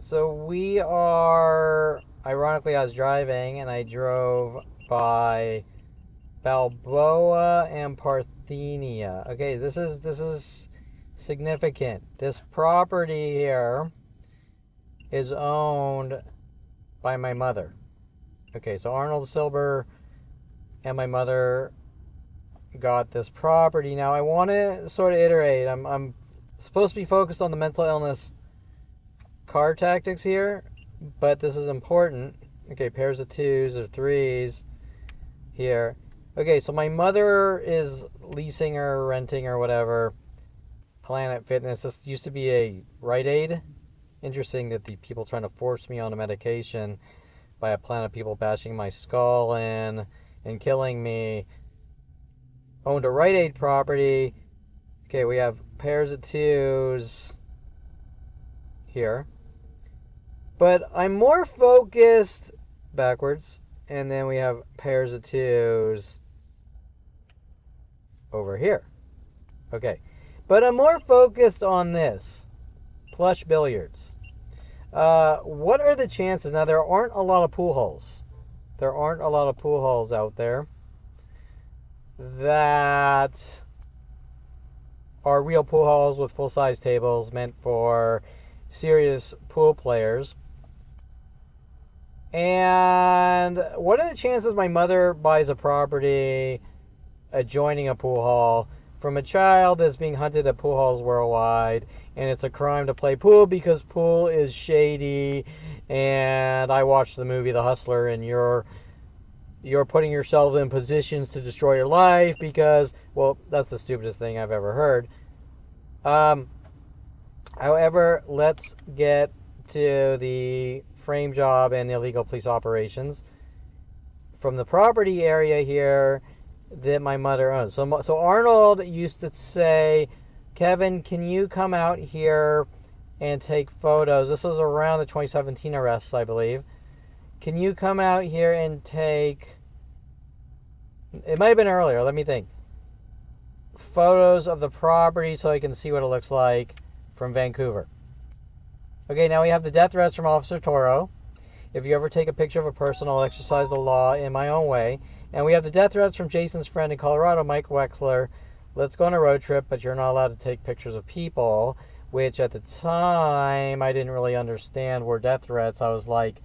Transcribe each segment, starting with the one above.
So we are, ironically, I was driving and I drove by Balboa and Parthenia. Okay, this is significant. This property here is owned by my mother. Okay, so Arnold Silber and my mother got this property. Now I want to sort of iterate. I'm supposed to be focused on the mental illness card tactics here, but this is important. Okay, pairs of twos or threes here. Okay, so my mother is leasing or renting or whatever Planet Fitness. This used to be a Rite. Interesting that the people trying to force me on a medication by a plan of people bashing my skull in and killing me owned a Rite property. Okay, we have pairs of twos here. But I'm more focused backwards. And then we have pairs of twos over here. Okay. But I'm more focused on this. Plush Billiards. What are the chances? Now, there aren't a lot of pool halls. There aren't a lot of pool halls out there that are real pool halls with full-size tables meant for serious pool players. And what are the chances my mother buys a property adjoining a pool hall from a child that's being hunted at pool halls worldwide, and it's a crime to play pool because pool is shady, and I watched the movie The Hustler, and you're putting yourself in positions to destroy your life because, well, that's the stupidest thing I've ever heard. However, let's get to the frame job and illegal police operations from the property area here that my mother owns. So Arnold used to say, Kevin, can you come out here and take photos? This was around the 2017 arrests, I believe. Can you come out here and take, it might have been earlier, let me think, photos of the property so I can see what it looks like from Vancouver. Okay, now we have the death threats from Officer Toro. If you ever take a picture of a person, I'll exercise the law in my own way. And we have the death threats from Jason's friend in Colorado, Mike Wexler. Let's go on a road trip, but you're not allowed to take pictures of people, which at the time I didn't really understand were death threats. I was like,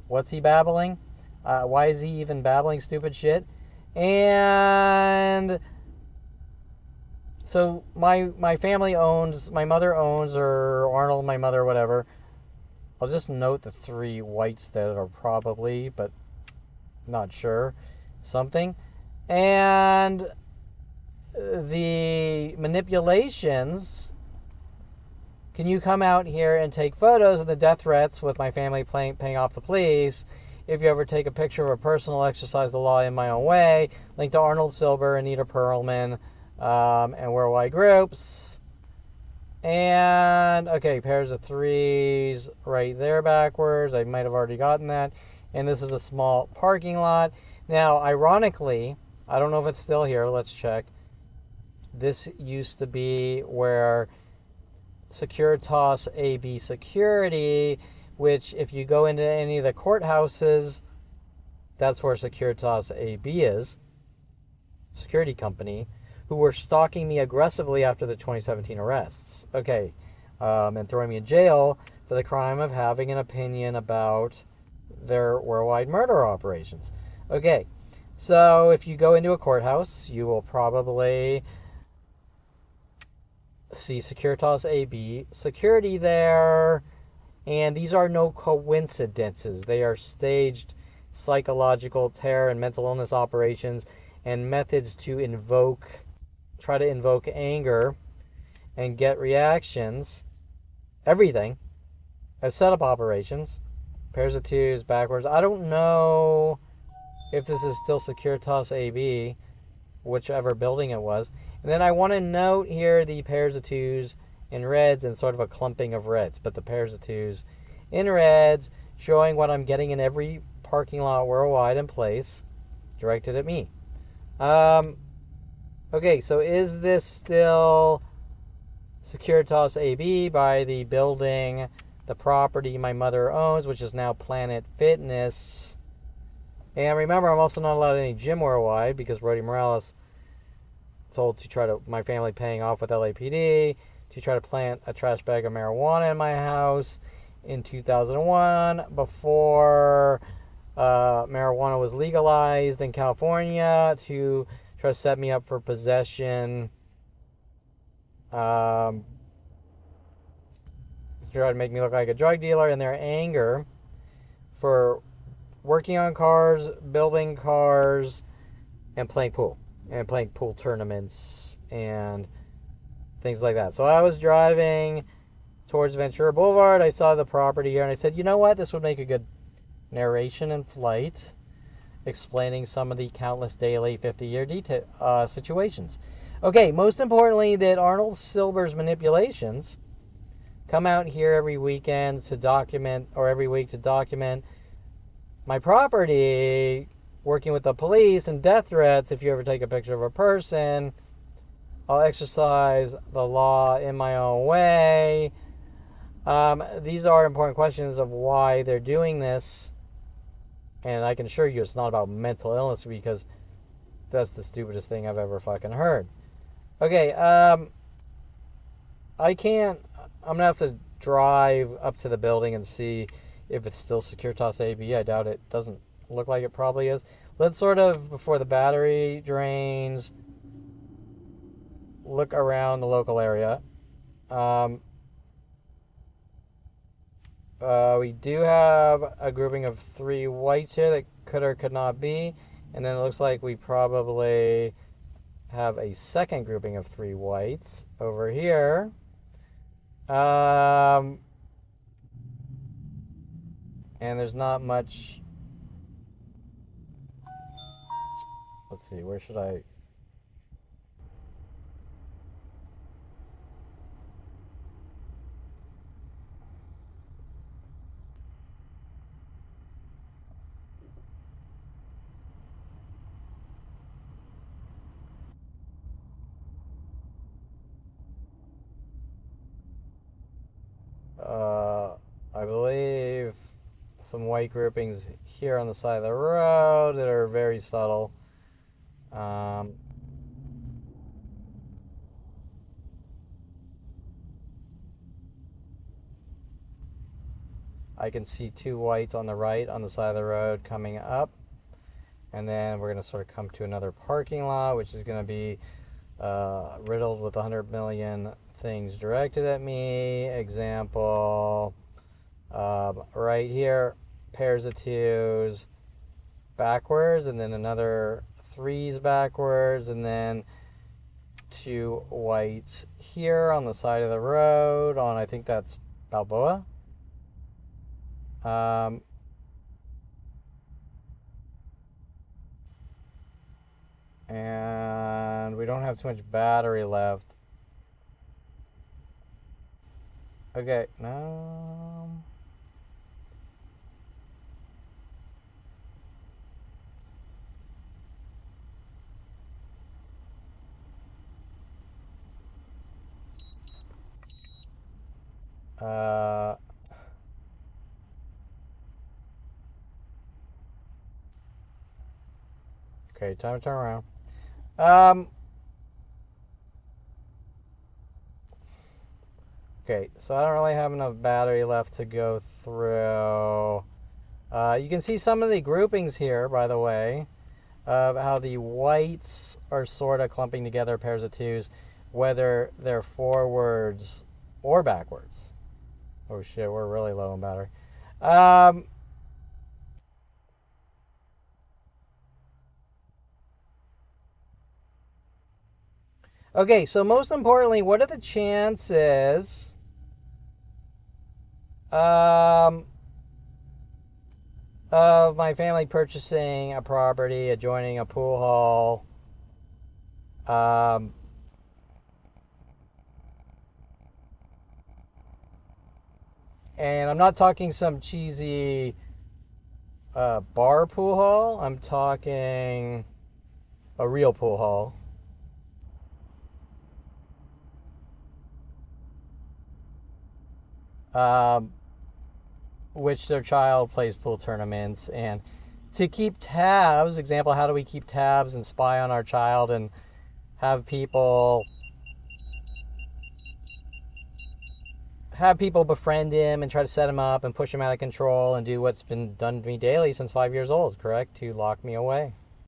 what's he babbling? Why is he even babbling stupid shit? And so my family owns, my mother owns, or Arnold, my mother, whatever. I'll just note the three whites that are probably, but not sure, something. And the manipulations, can you come out here and take photos of the death threats with my family paying off the police? If you ever take a picture of a person, I'll exercise the law in my own way. Link to Arnold Silber, Anita Perlman, and worldwide groups. And, okay, pairs of threes right there backwards. I might have already gotten that. And this is a small parking lot. Now, ironically, I don't know if it's still here. Let's check. This used to be where Securitas AB Security, which if you go into any of the courthouses, that's where Securitas AB is. Security company. Who were stalking me aggressively after the 2017 arrests. Okay, and throwing me in jail for the crime of having an opinion about their worldwide murder operations. Okay, so if you go into a courthouse, you will probably see Securitas AB security there, and these are no coincidences. They are staged psychological terror and mental illness operations and methods to try to invoke anger and get reactions, everything, as setup operations. Pairs of twos backwards. I don't know if this is still Securitas AB, whichever building it was. And then I want to note here the pairs of twos in reds and sort of a clumping of reds, but the pairs of twos in reds showing what I'm getting in every parking lot worldwide in place directed at me. Okay, so is this still Securitas AB by the building the property my mother owns, which is now Planet Fitness. And remember, I'm also not allowed any gym worldwide because Rody Morales told to try to, my family paying off with LAPD, to try to plant a trash bag of marijuana in my house in 2001 before marijuana was legalized in California, to try to set me up for possession, to try to make me look like a drug dealer. In their anger for working on cars, building cars, and playing pool tournaments and things like that. So I was driving towards Ventura Boulevard. I saw the property here and I said, you know what, this would make a good narration in flight, explaining some of the countless daily 50-year situations. Okay, most importantly, that Arnold Silber's manipulations come out here every weekend to document, or every week to document my property, working with the police and death threats. If you ever take a picture of a person, I'll exercise the law in my own way. These are important questions of why they're doing this. And I can assure you it's not about mental illness, because that's the stupidest thing I've ever fucking heard. Okay, I'm gonna have to drive up to the building and see if it's still Securitas AB. I doubt it. Doesn't look like it probably is. Let's sort of, before the battery drains, look around the local area. We do have a grouping of 3 whites here that could or could not be. And then it looks like we probably have a second grouping of 3 whites over here. And there's not much. Let's see, where should I? I believe some white groupings here on the side of the road that are very subtle. I can see 2 whites on the right on the side of the road coming up. And then we're going to sort of come to another parking lot, which is going to be riddled with 100 million things directed at me. Example, right here, pairs of 2s backwards, and then another 3s backwards, and then 2 whites here on the side of the road on, I think that's Balboa. And we don't have too much battery left. Okay, no. Okay, time to turn around. Okay, so I don't really have enough battery left to go through. You can see some of the groupings here, by the way, of how the whites are sort of clumping together, pairs of 2s, whether they're forwards or backwards. Oh shit, we're really low on battery. Okay, so most importantly, what are the chances of my family purchasing a property adjoining a pool hall? And I'm not talking some cheesy bar pool hall. I'm talking a real pool hall. which their child plays pool tournaments, and to keep tabs. Example, how do we keep tabs and spy on our child and have people befriend him and try to set him up and push him out of control and do what's been done to me daily since 5 years old, correct? To lock me away.